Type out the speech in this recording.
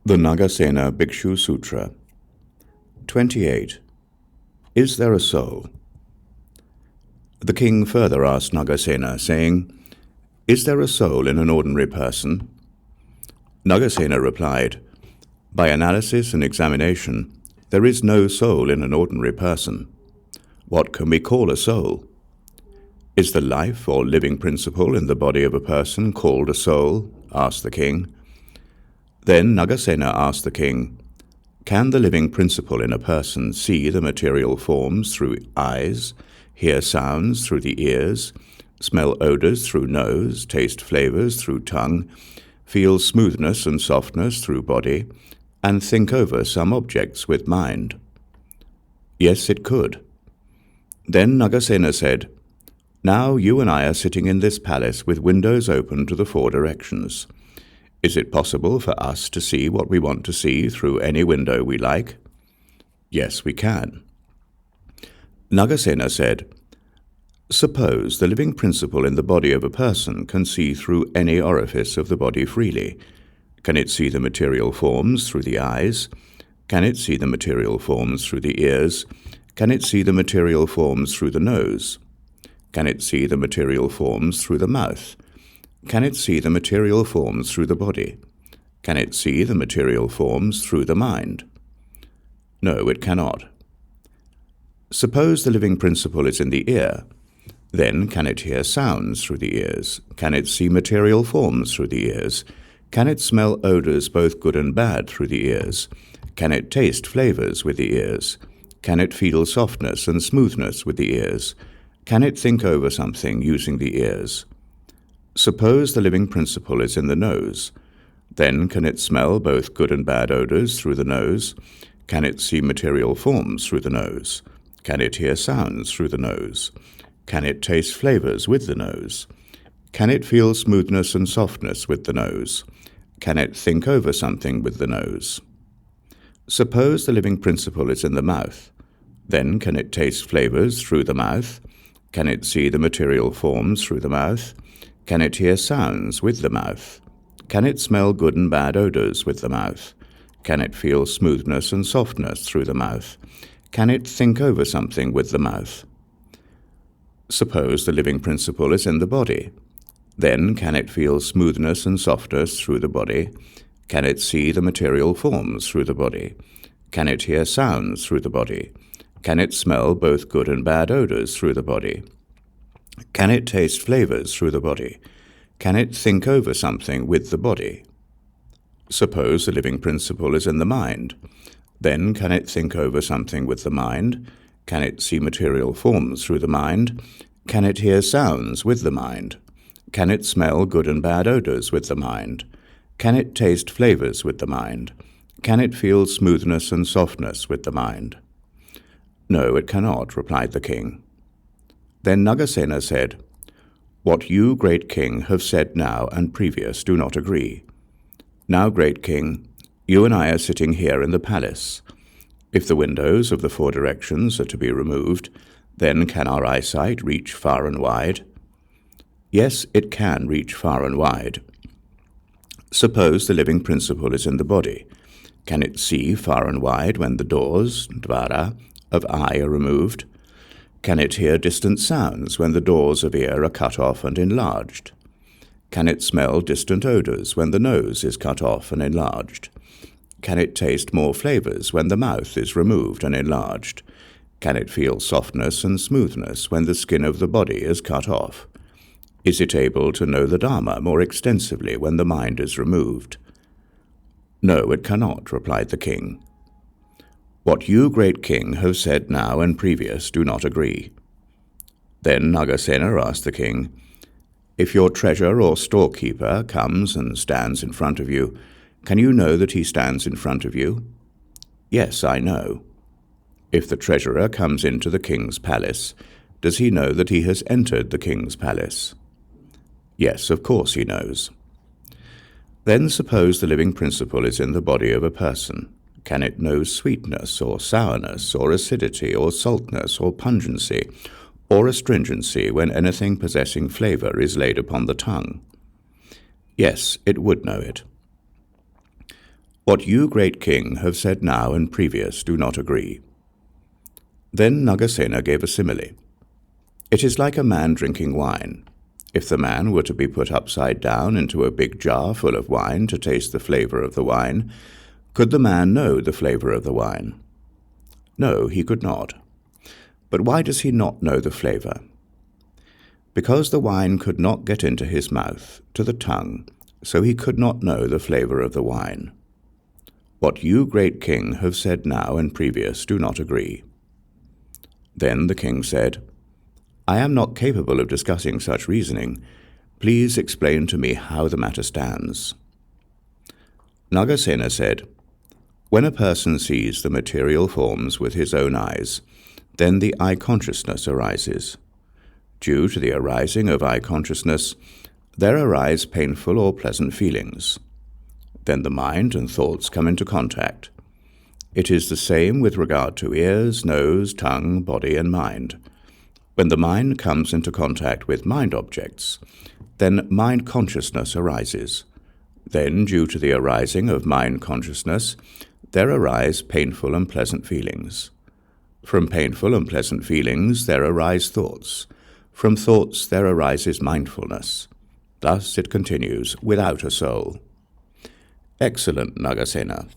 The Nagasena Bhikshu Sutra. 28. Is there a soul? The king further asked Nagasena, saying, Is there a soul in an ordinary person? Nagasena replied, By analysis and examination, there is no soul in an ordinary person. What can we call a soul? Is the life or living principle in the body of a person called a soul? Asked the king. Then Nagasena asked the king, Can the living principle in a person see the material forms through eyes, hear sounds through the ears, smell odors through nose, taste flavors through tongue, feel smoothness and softness through body, and think over some objects with mind? Yes, it could. Then Nagasena said, Now you and I are sitting in this palace with windows open to the four directions. Is it possible for us to see what we want to see through any window we like? Yes, we can. Nagasena said, Suppose the living principle in the body of a person can see through any orifice of the body freely. Can it see the material forms through the eyes? Can it see the material forms through the ears? Can it see the material forms through the nose? Can it see the material forms through the mouth? Can it see the material forms through the body? Can it see the material forms through the mind? No, it cannot. Suppose the living principle is in the ear. Then can it hear sounds through the ears? Can it see material forms through the ears? Can it smell odors both good and bad through the ears? Can it taste flavors with the ears? Can it feel softness and smoothness with the ears? Can it think over something using the ears? Suppose the living principle is in the nose. Then can it smell both good and bad odors through the nose? Can it see material forms through the nose? Can it hear sounds through the nose? Can it taste flavors with the nose? Can it feel smoothness and softness with the nose? Can it think over something with the nose? Suppose the living principle is in the mouth. Then can it taste flavors through the mouth? Can it see the material forms through the mouth? Can it hear sounds with the mouth? Can it smell good and bad odors with the mouth? Can it feel smoothness and softness through the mouth? Can it think over something with the mouth? Suppose the living principle is in the body. Then can it feel smoothness and softness through the body? Can it see the material forms through the body? Can it hear sounds through the body? Can it smell both good and bad odors through the body? Can it taste flavors through the body? Can it think over something with the body? Suppose the living principle is in the mind. Then can it think over something with the mind? Can it see material forms through the mind? Can it hear sounds with the mind? Can it smell good and bad odors with the mind? Can it taste flavors with the mind? Can it feel smoothness and softness with the mind? No, it cannot, replied the king. Then Nagasena said, What you, great king, have said now and previous do not agree. Now, great king, you and I are sitting here in the palace. If the windows of the four directions are to be removed, then can our eyesight reach far and wide? Yes, it can reach far and wide. Suppose the living principle is in the body. Can it see far and wide when the doors, dvara, of eye are removed? Can it hear distant sounds when the doors of ear are cut off and enlarged? Can it smell distant odors when the nose is cut off and enlarged? Can it taste more flavors when the mouth is removed and enlarged? Can it feel softness and smoothness when the skin of the body is cut off? Is it able to know the Dharma more extensively when the mind is removed? No, it cannot, replied the king. What you, great king, have said now and previous do not agree. Then Nagasena asked the king, If your treasure or storekeeper comes and stands in front of you, can you know that he stands in front of you? Yes, I know. If the treasurer comes into the king's palace, does he know that he has entered the king's palace? Yes, of course he knows. Then suppose the living principle is in the body of a person. Can it know sweetness or sourness or acidity or saltness or pungency or astringency when anything possessing flavor is laid upon the tongue? Yes, it would know it. What you, great king, have said now and previous do not agree." Then Nagasena gave a simile. "It is like a man drinking wine. If the man were to be put upside down into a big jar full of wine to taste the flavor of the wine, could the man know the flavor of the wine? No, he could not. But why does he not know the flavor? Because the wine could not get into his mouth, to the tongue, so he could not know the flavor of the wine. What you, great king, have said now and previous do not agree." Then the king said, "I am not capable of discussing such reasoning. Please explain to me how the matter stands." Nagasena said, "When a person sees the material forms with his own eyes, then the eye consciousness arises. Due to the arising of eye consciousness, there arise painful or pleasant feelings. Then the mind and thoughts come into contact. It is the same with regard to ears, nose, tongue, body, and mind. When the mind comes into contact with mind objects, then mind consciousness arises. Then, due to the arising of mind consciousness, there arise painful and pleasant feelings. From painful and pleasant feelings there arise thoughts. From thoughts there arises mindfulness. Thus it continues without a soul." Excellent, Nagasena.